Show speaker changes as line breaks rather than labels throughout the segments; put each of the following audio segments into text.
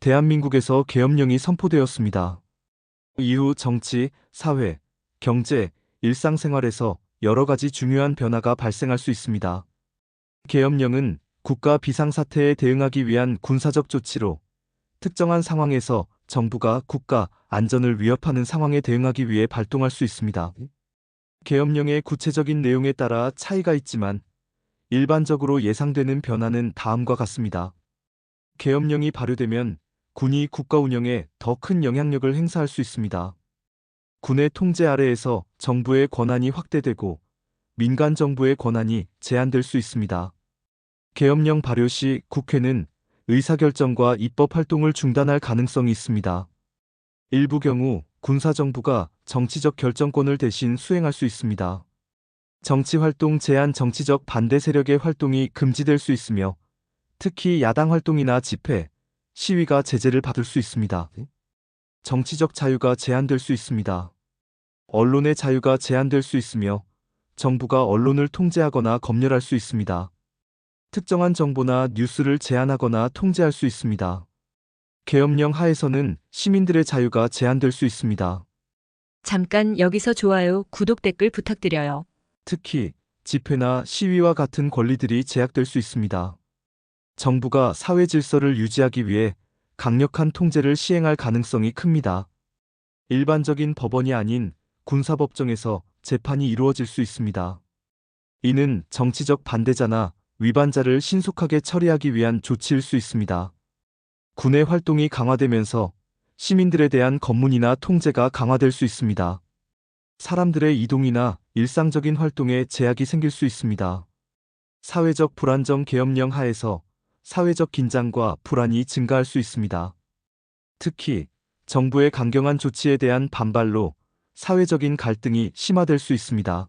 대한민국에서 계엄령이 선포되었습니다. 이후 정치, 사회, 경제, 일상생활에서 여러 가지 중요한 변화가 발생할 수 있습니다. 계엄령은 국가 비상사태에 대응하기 위한 군사적 조치로 특정한 상황에서 정부가 국가 안전을 위협하는 상황에 대응하기 위해 발동할 수 있습니다. 계엄령의 구체적인 내용에 따라 차이가 있지만 일반적으로 예상되는 변화는 다음과 같습니다. 계엄령이 발효되면 군이 국가 운영에 더 큰 영향력을 행사할 수 있습니다. 군의 통제 아래에서 정부의 권한이 확대되고 민간 정부의 권한이 제한될 수 있습니다. 계엄령 발효 시 국회는 의사결정과 입법 활동을 중단할 가능성이 있습니다. 일부 경우 군사정부가 정치적 결정권을 대신 수행할 수 있습니다. 정치활동 제한 정치적 반대 세력의 활동이 금지될 수 있으며 특히 야당 활동이나 집회, 시위가 제재를 받을 수 있습니다. 정치적 자유가 제한될 수 있습니다. 언론의 자유가 제한될 수 있으며 정부가 언론을 통제하거나 검열할 수 있습니다. 특정한 정보나 뉴스를 제한하거나 통제할 수 있습니다. 계엄령 하에서는 시민들의 자유가 제한될 수 있습니다.
잠깐 여기서 좋아요, 구독, 댓글 부탁드려요.
특히 집회나 시위와 같은 권리들이 제약될 수 있습니다. 정부가 사회 질서를 유지하기 위해 강력한 통제를 시행할 가능성이 큽니다. 일반적인 법원이 아닌 군사법정에서 재판이 이루어질 수 있습니다. 이는 정치적 반대자나 위반자를 신속하게 처리하기 위한 조치일 수 있습니다. 군의 활동이 강화되면서 시민들에 대한 검문이나 통제가 강화될 수 있습니다. 사람들의 이동이나 일상적인 활동에 제약이 생길 수 있습니다. 사회적 불안정 계엄령 하에서 사회적 긴장과 불안이 증가할 수 있습니다. 특히 정부의 강경한 조치에 대한 반발로 사회적인 갈등이 심화될 수 있습니다.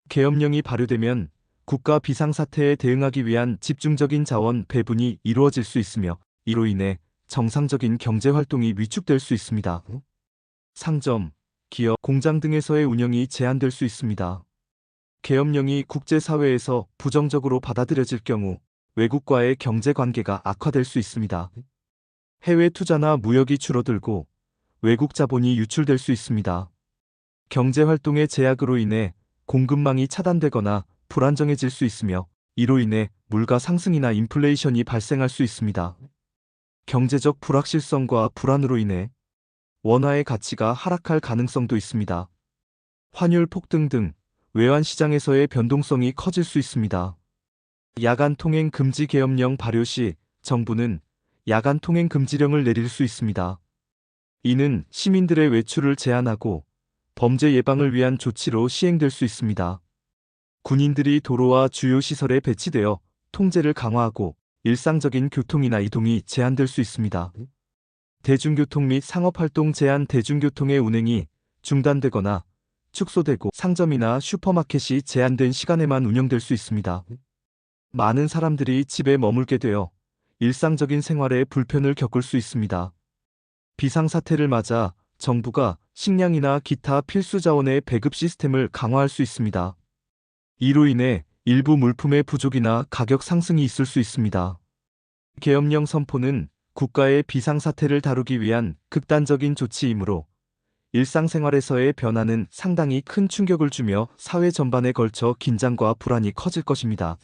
계엄령이 발효되면 국가 비상사태에 대응하기 위한 집중적인 자원 배분이 이루어질 수 있으며 이로 인해 정상적인 경제활동이 위축될 수 있습니다. 상점, 기업, 공장 등에서의 운영이 제한될 수 있습니다. 계엄령이 국제사회에서 부정적으로 받아들여질 경우 외국과의 경제관계가 악화될 수 있습니다. 해외 투자나 무역이 줄어들고 외국 자본이 유출될 수 있습니다. 경제활동의 제약으로 인해 공급망이 차단되거나 불안정해질 수 있으며 이로 인해 물가 상승이나 인플레이션이 발생할 수 있습니다. 경제적 불확실성과 불안으로 인해 원화의 가치가 하락할 가능성도 있습니다. 환율 폭등 등 외환 시장에서의 변동성이 커질 수 있습니다. 야간 통행 금지 계엄령 발효 시 정부는 야간 통행 금지령을 내릴 수 있습니다. 이는 시민들의 외출을 제한하고 범죄 예방을 위한 조치로 시행될 수 있습니다. 군인들이 도로와 주요 시설에 배치되어 통제를 강화하고 일상적인 교통이나 이동이 제한될 수 있습니다. 대중교통 및 상업활동 제한 대중교통의 운행이 중단되거나 축소되고 상점이나 슈퍼마켓이 제한된 시간에만 운영될 수 있습니다. 많은 사람들이 집에 머물게 되어 일상적인 생활에 불편을 겪을 수 있습니다. 비상사태를 맞아 정부가 식량이나 기타 필수 자원의 배급 시스템을 강화할 수 있습니다. 이로 인해 일부 물품의 부족이나 가격 상승이 있을 수 있습니다. 계엄령 선포는 국가의 비상사태를 다루기 위한 극단적인 조치이므로 일상생활에서의 변화는 상당히 큰 충격을 주며 사회 전반에 걸쳐 긴장과 불안이 커질 것입니다.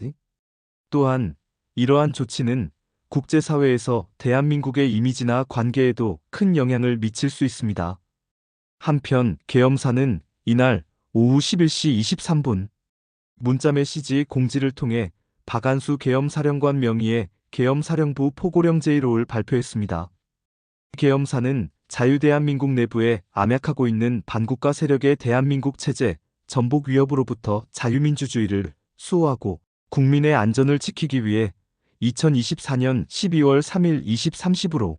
또한 이러한 조치는 국제사회에서 대한민국의 이미지나 관계에도 큰 영향을 미칠 수 있습니다. 한편 계엄사는 이날 오후 11시 23분 문자 메시지 공지를 통해 박안수 계엄사령관 명의의 계엄사령부 포고령 제1호를 발표했습니다. 계엄사는 자유대한민국 내부에 암약하고 있는 반국가 세력의 대한민국 체제, 전복 위협으로부터 자유민주주의를 수호하고 국민의 안전을 지키기 위해 2024년 12월 3일 23시부로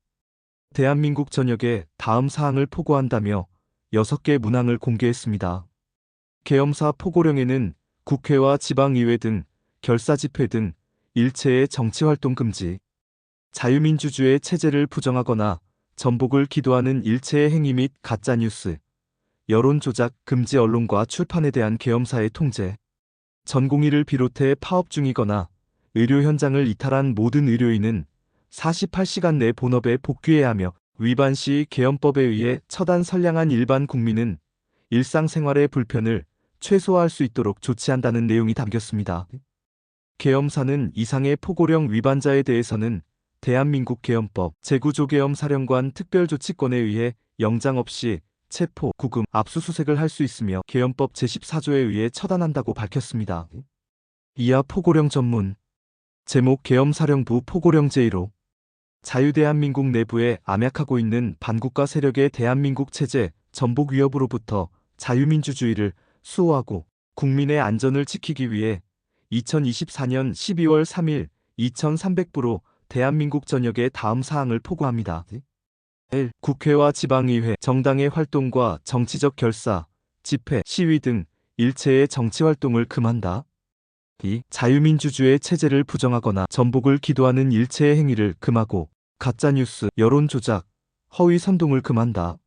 대한민국 전역에 다음 사항을 포고한다며 6개 문항을 공개했습니다. 계엄사 포고령에는 국회와 지방의회 등 결사집회 등 일체의 정치활동 금지, 자유민주주의 체제를 부정하거나 전복을 기도하는 일체의 행위 및 가짜뉴스, 여론조작 금지 언론과 출판에 대한 계엄사의 통제, 전공의를 비롯해 파업 중이거나 의료 현장을 이탈한 모든 의료인은 48시간 내 본업에 복귀해야 하며 위반 시 계엄법에 의해 처단 선량한 일반 국민은 일상생활의 불편을 최소화할 수 있도록 조치한다는 내용이 담겼습니다. 계엄사는 이상의 포고령 위반자에 대해서는 대한민국 계엄법 제구조계엄사령관 특별조치권에 의해 영장 없이 체포, 구금, 압수수색을 할 수 있으며 계엄법 제14조에 의해 처단한다고 밝혔습니다. 이하 포고령 전문 제목 계엄사령부 포고령 제1호 자유대한민국 내부에 암약하고 있는 반국가 세력의 대한민국 체제 전복 위협으로부터 자유민주주의를 수호하고 국민의 안전을 지키기 위해 2024년 12월 3일 2300부로 대한민국 전역에 다음 사항을 포고합니다. 1. 국회와 지방의회, 정당의 활동과 정치적 결사, 집회, 시위 등 일체의 정치활동을 금한다. 2. 자유민주주의 체제를 부정하거나 전복을 기도하는 일체의 행위를 금하고 가짜뉴스, 여론조작, 허위 선동을 금한다.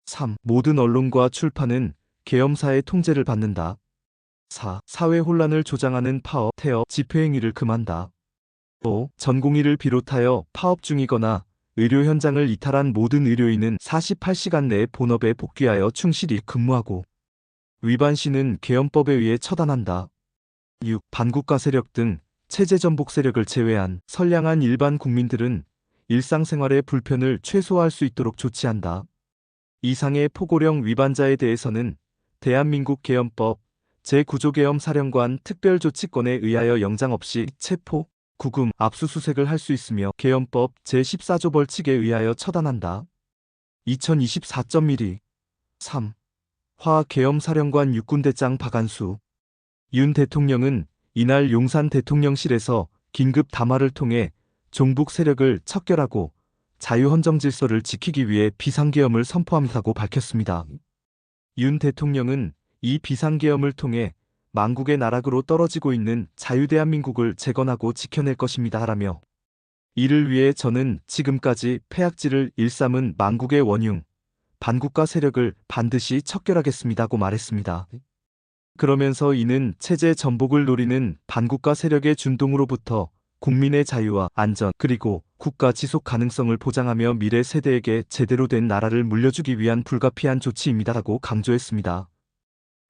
3. 모든 언론과 출판은 계엄사의 통제를 받는다. 4. 사회 혼란을 조장하는 파업, 태업, 집회 행위를 금한다. 5. 전공의를 비롯하여 파업 중이거나 의료 현장을 이탈한 모든 의료인은 48시간 내에 본업에 복귀하여 충실히 근무하고 위반 시는 계엄법에 의해 처단한다. 6. 반국가 세력 등 체제 전복 세력을 제외한 선량한 일반 국민들은 일상생활의 불편을 최소화할 수 있도록 조치한다. 이상의 포고령 위반자에 대해서는 대한민국 계엄법 제9조계엄사령관 특별조치권에 의하여 영장 없이 체포, 구금, 압수수색을 할 수 있으며 계엄법 제14조 벌칙에 의하여 처단한다. 2024.12 3. 화 계엄사령관 육군대장 박안수 윤 대통령은 이날 용산 대통령실에서 긴급 담화를 통해 종북 세력을 척결하고 자유헌정 질서를 지키기 위해 비상계엄을 선포한다고 밝혔습니다. 윤 대통령은 이 비상계엄을 통해 망국의 나락으로 떨어지고 있는 자유대한민국을 재건하고 지켜낼 것입니다 하라며 이를 위해 저는 지금까지 패악질을 일삼은 망국의 원흉, 반국가 세력을 반드시 척결하겠습니다고 말했습니다. 그러면서 이는 체제 전복을 노리는 반국가 세력의 준동으로부터 국민의 자유와 안전 그리고 국가 지속 가능성을 보장하며 미래 세대에게 제대로 된 나라를 물려주기 위한 불가피한 조치입니다라고 강조했습니다.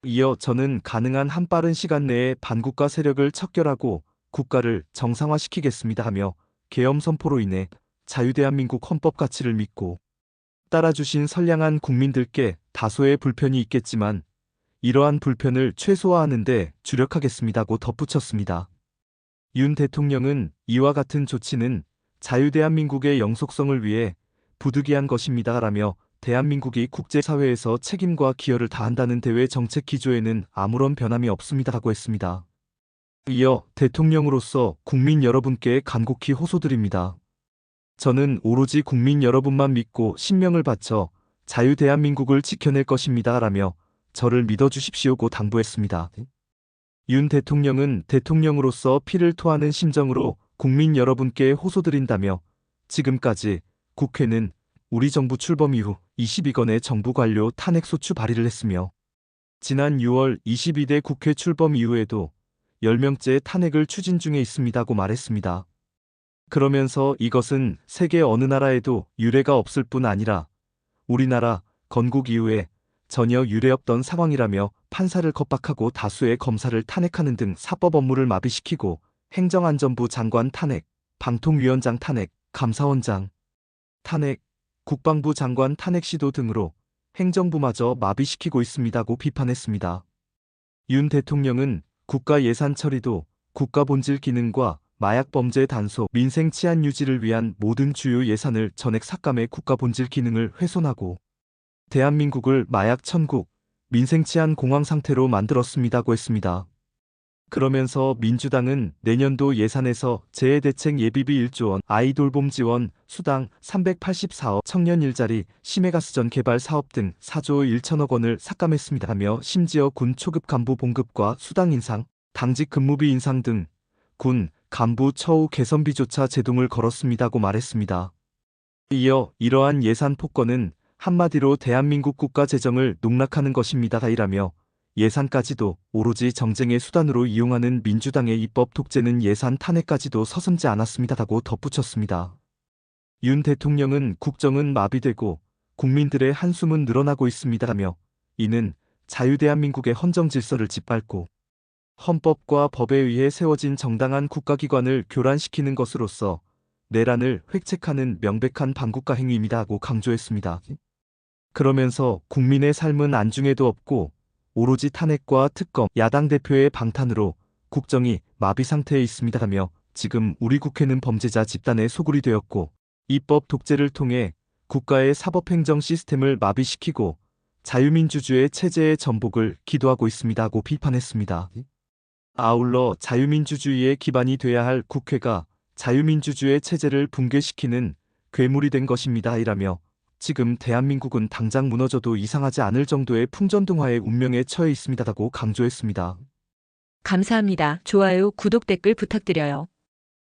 이어 저는 가능한 한 빠른 시간 내에 반국가 세력을 척결하고 국가를 정상화시키겠습니다 하며 계엄 선포로 인해 자유대한민국 헌법 가치를 믿고 따라주신 선량한 국민들께 다소의 불편이 있겠지만 이러한 불편을 최소화하는 데 주력하겠습니다고 덧붙였습니다. 윤 대통령은 이와 같은 조치는 자유대한민국의 영속성을 위해 부득이한 것입니다라며 대한민국이 국제사회에서 책임과 기여를 다한다는 대외 정책 기조에는 아무런 변함이 없습니다라고 했습니다. 이어 대통령으로서 국민 여러분께 간곡히 호소드립니다. 저는 오로지 국민 여러분만 믿고 신명을 바쳐 자유대한민국을 지켜낼 것입니다라며 저를 믿어주십시오고 당부했습니다. 윤 대통령은 대통령으로서 피를 토하는 심정으로 국민 여러분께 호소드린다며 지금까지 국회는 우리 정부 출범 이후 22건의 정부 관료 탄핵소추 발의를 했으며 지난 6월 22대 국회 출범 이후에도 10명째 탄핵을 추진 중에 있습니다고 말했습니다. 그러면서 이것은 세계 어느 나라에도 유례가 없을 뿐 아니라 우리나라 건국 이후에 전혀 유례없던 상황이라며 판사를 겁박하고 다수의 검사를 탄핵하는 등 사법 업무를 마비시키고 행정안전부 장관 탄핵, 방통위원장 탄핵, 감사원장 탄핵, 국방부 장관 탄핵 시도 등으로 행정부마저 마비시키고 있습니다고 비판했습니다. 윤 대통령은 국가 예산 처리도 국가 본질 기능과 마약 범죄 단속, 민생 치안 유지를 위한 모든 주요 예산을 전액 삭감해 국가 본질 기능을 훼손하고 대한민국을 마약 천국, 민생 치안 공황 상태로 만들었습니다고 했습니다. 그러면서 민주당은 내년도 예산에서 재해대책 예비비 1조 원, 아이돌봄 지원, 수당 384억, 청년 일자리, 심해가스전 개발 사업 등 4조 1천억 원을 삭감했습니다며 심지어 군 초급 간부 봉급과 수당 인상, 당직 근무비 인상 등 군, 간부 처우 개선비조차 제동을 걸었습니다고 말했습니다. 이어 이러한 예산 폭거는 한마디로 대한민국 국가 재정을 농락하는 것입니다. 이라며 예산까지도 오로지 정쟁의 수단으로 이용하는 민주당의 입법 독재는 예산 탄핵까지도 서슴지 않았습니다라고 덧붙였습니다. 윤 대통령은 국정은 마비되고 국민들의 한숨은 늘어나고 있습니다라며 이는 자유대한민국의 헌정 질서를 짓밟고 헌법과 법에 의해 세워진 정당한 국가기관을 교란시키는 것으로서 내란을 획책하는 명백한 반국가 행위입니다 하고 강조했습니다. 그러면서 국민의 삶은 안중에도 없고 오로지 탄핵과 특검, 야당 대표의 방탄으로 국정이 마비 상태에 있습니다라며 지금 우리 국회는 범죄자 집단의 소굴이 되었고 입법 독재를 통해 국가의 사법행정 시스템을 마비시키고 자유민주주의 체제의 전복을 기도하고 있습니다 하고 비판했습니다. 아울러 자유민주주의의 기반이 돼야 할 국회가 자유민주주의 체제를 붕괴시키는 괴물이 된 것입니다 이라며 지금 대한민국은 당장 무너져도 이상하지 않을 정도의 풍전등화의 운명에 처해 있습니다라고 강조했습니다.
감사합니다. 좋아요, 구독, 댓글 부탁드려요.